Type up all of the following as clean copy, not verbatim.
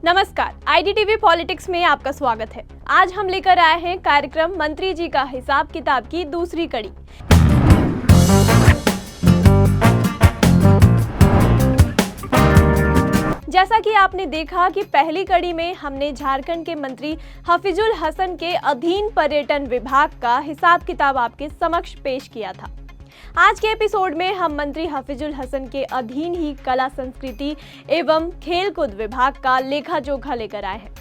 नमस्कार, आईडीटीवी पॉलिटिक्स में आपका स्वागत है। आज हम लेकर आए हैं कार्यक्रम मंत्री जी का हिसाब किताब की दूसरी कड़ी। जैसा कि आपने देखा कि पहली कड़ी में हमने झारखंड के मंत्री हफीजुल हसन के अधीन पर्यटन विभाग का हिसाब किताब आपके समक्ष पेश किया था। आज के एपिसोड में हम मंत्री हफीजुल हसन के अधीन ही कला संस्कृति एवं खेलकूद विभाग का लेखा जोखा लेकर आए हैं।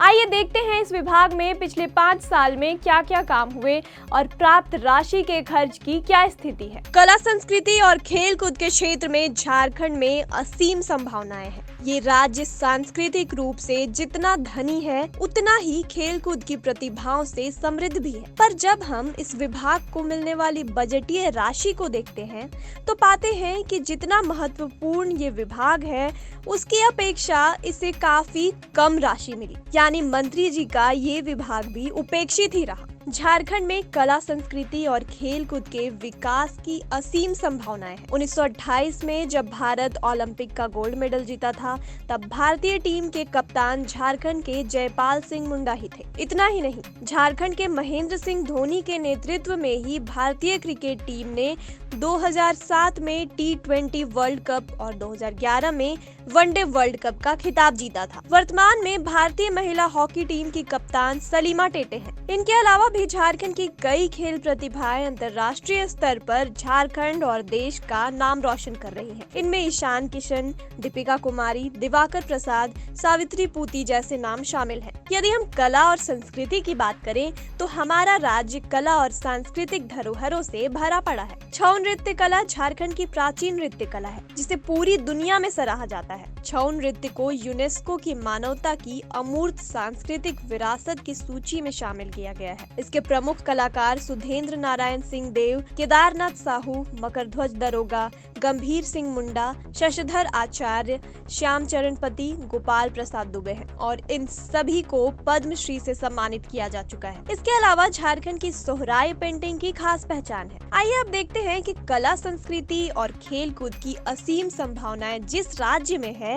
आइए देखते हैं इस विभाग में पिछले 5 साल में क्या क्या काम हुए और प्राप्त राशि के खर्च की क्या स्थिति है। कला संस्कृति और खेलकूद के क्षेत्र में झारखंड में असीम संभावनाएं हैं। ये राज्य सांस्कृतिक रूप से जितना धनी है उतना ही खेलकूद की प्रतिभाओं से समृद्ध भी है। पर जब हम इस विभाग को मिलने वाली बजटीय राशि को देखते हैं तो पाते हैं कि जितना महत्वपूर्ण ये विभाग है उसकी अपेक्षा इसे काफी कम राशि मिली, यानी मंत्री जी का ये विभाग भी उपेक्षित ही रहा। झारखंड में कला संस्कृति और खेलकूद के विकास की असीम संभावनाएं हैं। 1928 में जब भारत ओलंपिक का गोल्ड मेडल जीता था तब भारतीय टीम के कप्तान झारखंड के जयपाल सिंह मुंडा ही थे। इतना ही नहीं, झारखंड के महेंद्र सिंह धोनी के नेतृत्व में ही भारतीय क्रिकेट टीम ने 2007 में T20 वर्ल्ड कप और 2011 में वनडे वर्ल्ड कप का खिताब जीता था। वर्तमान में भारतीय महिला हॉकी टीम की कप्तान सलीमा टेटे हैं। इनके अलावा भी झारखंड की कई खेल प्रतिभाएं अंतर्राष्ट्रीय स्तर पर झारखंड और देश का नाम रोशन कर रही हैं। इनमें ईशान किशन, दीपिका कुमारी, दिवाकर प्रसाद, सावित्री पूती जैसे नाम शामिल हैं। यदि हम कला और संस्कृति की बात करें तो हमारा राज्य कला और सांस्कृतिक धरोहरों से भरा पड़ा है। छऊ नृत्य कला झारखंड की प्राचीन नृत्य कला है जिसे पूरी दुनिया में सराहा जाता है। छऊ नृत्य को यूनेस्को की मानवता की अमूर्त सांस्कृतिक विरासत की सूची में शामिल किया गया है। इसके प्रमुख कलाकार सुधेंद्र नारायण सिंह देव, केदारनाथ साहू, मकरध्वज दरोगा, गंभीर सिंह मुंडा, शशधर आचार्य, श्याम चरण पति, गोपाल प्रसाद दुबे हैं और इन सभी को पद्मश्री से सम्मानित किया जा चुका है। इसके अलावा झारखंड की सोहराय पेंटिंग की खास पहचान है। आइए अब देखते हैं कि कला संस्कृति और खेलकूद की असीम संभावनाएं जिस राज्य में है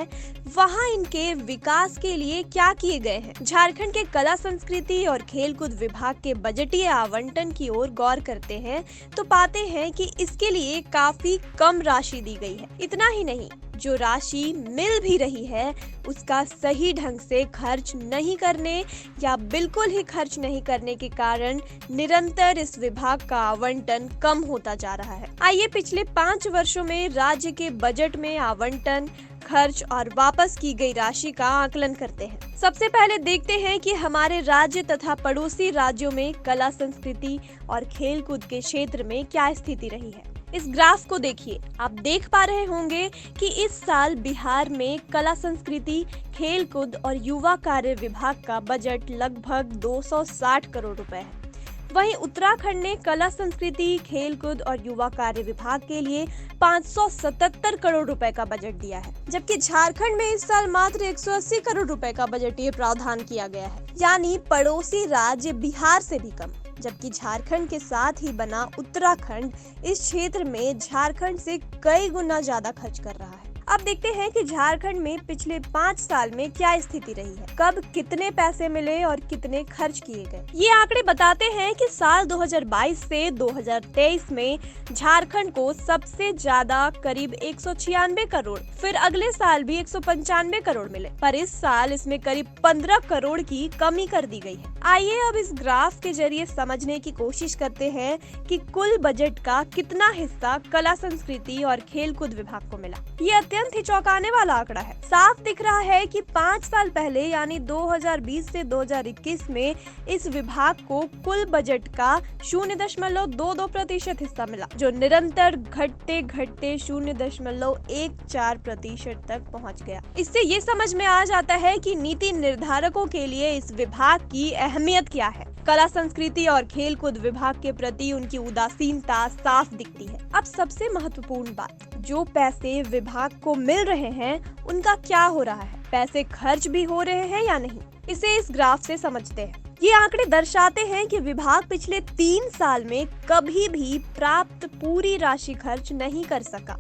वहां इनके विकास के लिए क्या किए गए हैं। झारखंड के कला संस्कृति और खेलकूद विभाग के बजटीय आवंटन की ओर गौर करते हैं तो पाते हैं कि इसके लिए काफी कम राशि दी गई है। इतना ही नहीं, जो राशि मिल भी रही है उसका सही ढंग से खर्च नहीं करने या बिल्कुल ही खर्च नहीं करने के कारण निरंतर इस विभाग का आवंटन कम होता जा रहा है। आइए पिछले 5 वर्षों में राज्य के बजट में आवंटन, खर्च और वापस की गई राशि का आकलन करते हैं। सबसे पहले देखते हैं कि हमारे राज्य तथा पड़ोसी राज्यों में कला संस्कृति और खेलकूद के क्षेत्र में क्या स्थिति रही है। इस ग्राफ को देखिए, आप देख पा रहे होंगे कि इस साल बिहार में कला संस्कृति, खेलकूद और युवा कार्य विभाग का बजट लगभग 260 करोड़ रुपए है। वहीं उत्तराखंड ने कला संस्कृति, खेलकूद और युवा कार्य विभाग के लिए 577 करोड़ रुपए का बजट दिया है, जबकि झारखंड में इस साल मात्र 180 करोड़ रुपए का बजटीय प्रावधान किया गया है, यानी पड़ोसी राज्य बिहार से भी कम। जबकि झारखंड के साथ ही बना उत्तराखंड इस क्षेत्र में झारखंड से कई गुना ज्यादा खर्च कर रहा है। अब देखते हैं कि झारखंड में पिछले 5 साल में क्या स्थिति रही है, कब कितने पैसे मिले और कितने खर्च किए गए। ये आंकड़े बताते हैं कि साल 2022 से 2023 में झारखंड को सबसे ज्यादा करीब 196 करोड़, फिर अगले साल भी 195 करोड़ मिले, पर इस साल इसमें करीब 15 करोड़ की कमी कर दी गई है। आइए अब इस ग्राफ के जरिए समझने की कोशिश करते हैं कि कुल बजट का कितना हिस्सा कला संस्कृति और खेलकूद विभाग को मिला। ये अत्यंत ही चौंकाने वाला आंकड़ा है। साफ दिख रहा है कि 5 साल पहले यानी 2020 से 2021 में इस विभाग को कुल बजट का 0.22% हिस्सा मिला, जो निरंतर घटते घटते 0.14% तक पहुंच गया। इससे ये समझ में आ जाता है कि नीति निर्धारकों के लिए इस विभाग की अहमियत क्या है। कला संस्कृति और खेलकूद विभाग के प्रति उनकी उदासीनता साफ दिखती है। अब सबसे महत्वपूर्ण बात, जो पैसे विभाग को मिल रहे हैं उनका क्या हो रहा है, पैसे खर्च भी हो रहे हैं या नहीं, इसे इस ग्राफ से समझते हैं। ये आंकड़े दर्शाते हैं कि विभाग पिछले 3 साल में कभी भी प्राप्त पूरी राशि खर्च नहीं कर सका।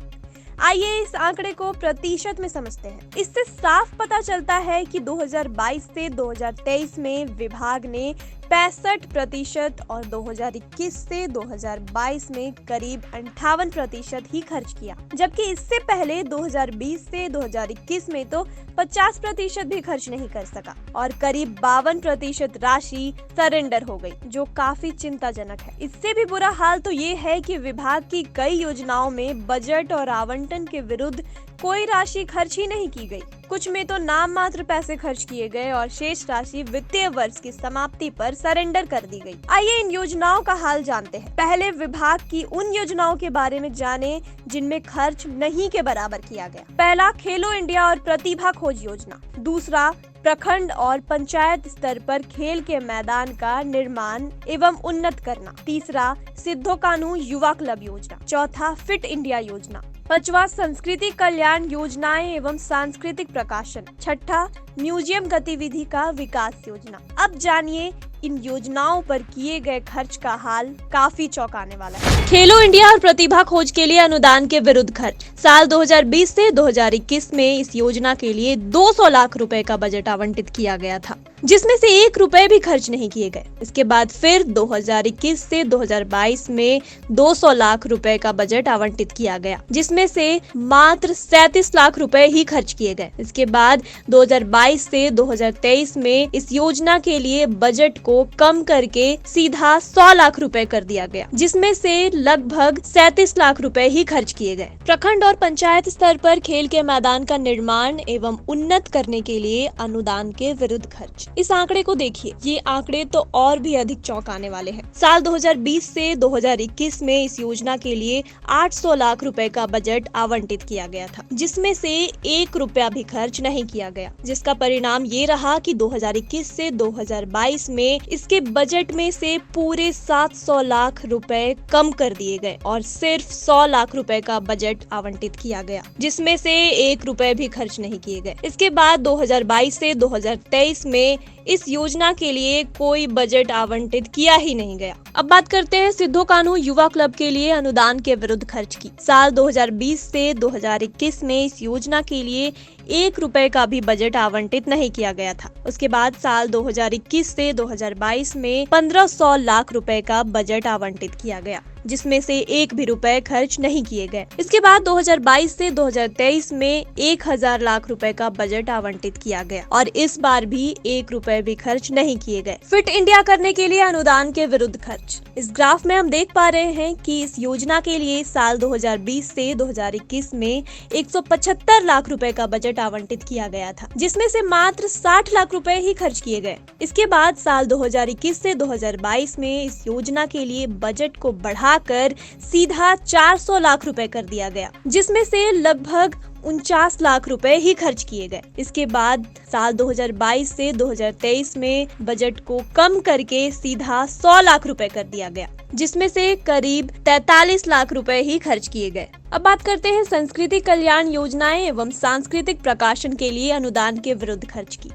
आइए इस आंकड़े को प्रतिशत में समझते हैं। इससे साफ पता चलता है कि 2022 से 2023 में विभाग ने 65% और 2021 से 2022 में करीब 58% ही खर्च किया, जबकि इससे पहले 2020 से 2021 में तो 50% भी खर्च नहीं कर सका और करीब 52% राशि सरेंडर हो गई, जो काफी चिंताजनक है। इससे भी बुरा हाल तो ये है कि विभाग की कई योजनाओं में बजट और आवंटन के विरुद्ध कोई राशि खर्च ही नहीं की गई। कुछ में तो नाम मात्र पैसे खर्च किए गए और शेष राशि वित्तीय वर्ष की समाप्ति पर सरेंडर कर दी गई। आइए इन योजनाओं का हाल जानते हैं। पहले विभाग की उन योजनाओं के बारे में जाने जिनमें खर्च नहीं के बराबर किया गया। पहला, खेलो इंडिया और प्रतिभा खोज योजना। दूसरा, प्रखंड और पंचायत स्तर पर खेल के मैदान का निर्माण एवं उन्नत करना। तीसरा, सिद्धो कानू युवा क्लब योजना। चौथा, फिट इंडिया योजना। पांचवा, संस्कृति कल्याण योजनाएं एवं सांस्कृतिक प्रकाशन। छठा, म्यूजियम गतिविधि का विकास योजना। अब जानिए इन योजनाओं पर किए गए खर्च का हाल काफी चौंकाने वाला है। खेलो इंडिया और प्रतिभा खोज के लिए अनुदान के विरुद्ध खर्च। साल 2020 से 2021 में इस योजना के लिए 200 लाख रुपए का बजट आवंटित किया गया था, जिसमें से 1 रुपए भी खर्च नहीं किए गए। इसके बाद फिर 2021 से 2022 में 200 लाख रुपए का बजट आवंटित किया गया, जिसमें से मात्र 37 लाख रुपए ही खर्च किए गए। इसके बाद 2022 से 2023 में इस योजना के लिए बजट को कम करके सीधा 100 लाख रुपए कर दिया गया, जिसमें से लगभग 37 लाख रुपए ही खर्च किए गए। प्रखंड और पंचायत स्तर पर खेल के मैदान का निर्माण एवं उन्नत करने के लिए अनुदान के विरुद्ध खर्च। इस आंकड़े को देखिए, ये आंकड़े तो और भी अधिक चौंकाने वाले हैं। साल 2020 से 2021 में इस योजना के लिए 800 लाख रुपए का बजट आवंटित किया गया था, जिसमें से 1 रुपया भी खर्च नहीं किया गया, जिसका परिणाम ये रहा कि 2021 से 2022 में इसके बजट में से पूरे 700 लाख रुपए कम कर दिए गए और सिर्फ 100 लाख रुपए का बजट आवंटित किया गया, जिसमें से 1 रुपए भी खर्च नहीं किए गए। इसके बाद 2022 से 2023 में इस योजना के लिए कोई बजट आवंटित किया ही नहीं गया। अब बात करते हैं सिद्धो कानू युवा क्लब के लिए अनुदान के विरुद्ध खर्च की। साल 2020 से 2021 में इस योजना के लिए 1 रुपए का भी बजट आवंटित नहीं किया गया था। उसके बाद साल 2021 से 2022 में 1500 लाख रुपए का बजट आवंटित किया गया, जिसमें से 1 भी रुपए खर्च नहीं किए गए। इसके बाद 2022 से 2023 में 1000 लाख रुपए का बजट आवंटित किया गया और इस बार भी 1 रुपए भी खर्च नहीं किए गए। फिट इंडिया करने के लिए अनुदान के विरुद्ध खर्च। इस ग्राफ में हम देख पा रहे हैं कि इस योजना के लिए साल 2020 से 2021 में 175 लाख रुपए का बजट आवंटित किया गया था, जिसमें से मात्र 60 लाख रुपए ही खर्च किए गए। इसके बाद साल 2021 से 2022 में इस योजना के लिए बजट को बढ़ाकर सीधा 400 लाख रुपए कर दिया गया, जिसमें से लगभग 49 लाख रुपए ही खर्च किए गए। इसके बाद साल 2022 से 2023 में बजट को कम करके सीधा 100 लाख रुपए कर दिया गया, जिसमें से करीब 43 लाख रुपए ही खर्च किए गए। अब बात करते हैं संस्कृति कल्याण योजनाएं एवं सांस्कृतिक प्रकाशन के लिए अनुदान के विरुद्ध खर्च की।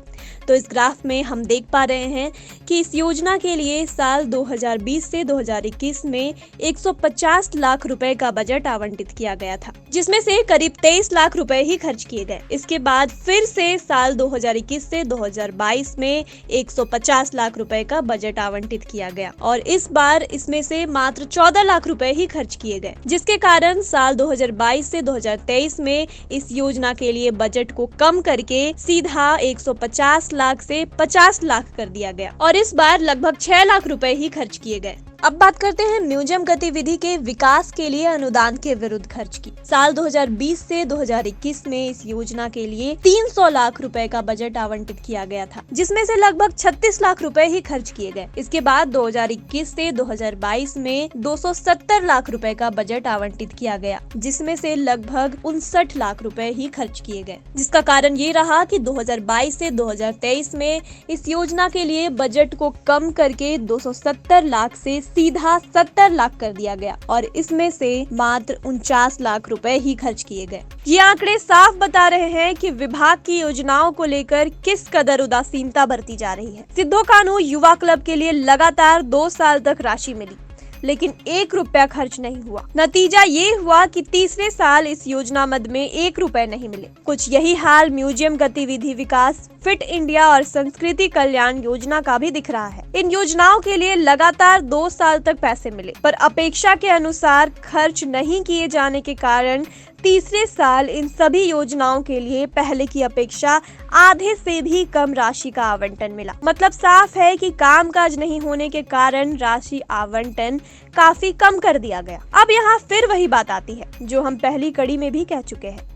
तो इस ग्राफ में हम देख पा रहे हैं कि इस योजना के लिए साल 2020 से 2021 में 150 लाख रुपए का बजट आवंटित किया गया था, जिसमें से करीब 23 लाख रुपए ही खर्च किए गए। इसके बाद फिर से साल 2021 से 2022 में 150 लाख रुपए का बजट आवंटित किया गया और इस बार इसमें से मात्र 14 लाख रुपए ही खर्च किए गए, जिसके कारण साल 2022 से 2023 में इस योजना के लिए बजट को कम करके सीधा 150 लाख से 50 लाख कर दिया गया और इस बार लगभग 6 लाख रुपए ही खर्च किए गए। अब बात करते हैं म्यूजियम गतिविधि के विकास के लिए अनुदान के विरुद्ध खर्च की। साल 2020 से 2021 में इस योजना के लिए 300 लाख रुपए का बजट आवंटित किया गया था, जिसमें से लगभग 36 लाख रुपए ही खर्च किए गए। इसके बाद 2021 से 2022 में 270 लाख रुपए का बजट आवंटित किया गया, जिसमें से लगभग 59 लाख रुपए ही खर्च किए गए, जिसका कारण ये रहा कि 2022 से 2023 में इस योजना के लिए बजट को कम करके 270 लाख से सीधा 70 लाख कर दिया गया और इसमें से मात्र 49 लाख रुपए ही खर्च किए गए। ये आंकड़े साफ बता रहे हैं कि विभाग की योजनाओं को लेकर किस कदर उदासीनता बरती जा रही है। सिद्धो कानू युवा क्लब के लिए लगातार 2 साल तक राशि मिली, लेकिन 1 रुपया खर्च नहीं हुआ। नतीजा ये हुआ कि तीसरे साल इस योजना मद में 1 रुपए नहीं मिले। कुछ यही हाल म्यूजियम गतिविधि विकास, फिट इंडिया और संस्कृति कल्याण योजना का भी दिख रहा है। इन योजनाओं के लिए लगातार 2 साल तक पैसे मिले, पर अपेक्षा के अनुसार खर्च नहीं किए जाने के कारण तीसरे साल इन सभी योजनाओं के लिए पहले की अपेक्षा आधे से भी कम राशि का आवंटन मिला। मतलब साफ है कि कामकाज नहीं होने के कारण राशि आवंटन काफी कम कर दिया गया। अब यहाँ फिर वही बात आती है जो हम पहली कड़ी में भी कह चुके हैं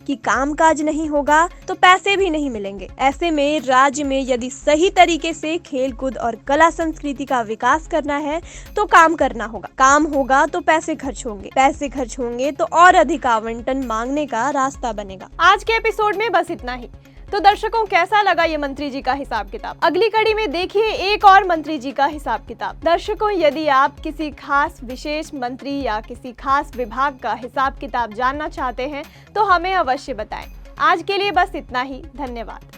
कि कामकाज नहीं होगा तो पैसे भी नहीं मिलेंगे। ऐसे में राज्य में यदि सही तरीके से खेलकूद और कला संस्कृति का विकास करना है तो काम करना होगा। काम होगा तो पैसे खर्च होंगे, पैसे खर्च होंगे तो और अधिक आवंटन मांगने का रास्ता बनेगा। आज के एपिसोड में बस इतना ही। तो दर्शकों, कैसा लगा ये मंत्री जी का हिसाब किताब? अगली कड़ी में देखिए एक और मंत्री जी का हिसाब किताब। दर्शकों, यदि आप किसी खास विशेष मंत्री या किसी खास विभाग का हिसाब किताब जानना चाहते हैं तो हमें अवश्य बताएं। आज के लिए बस इतना ही। धन्यवाद।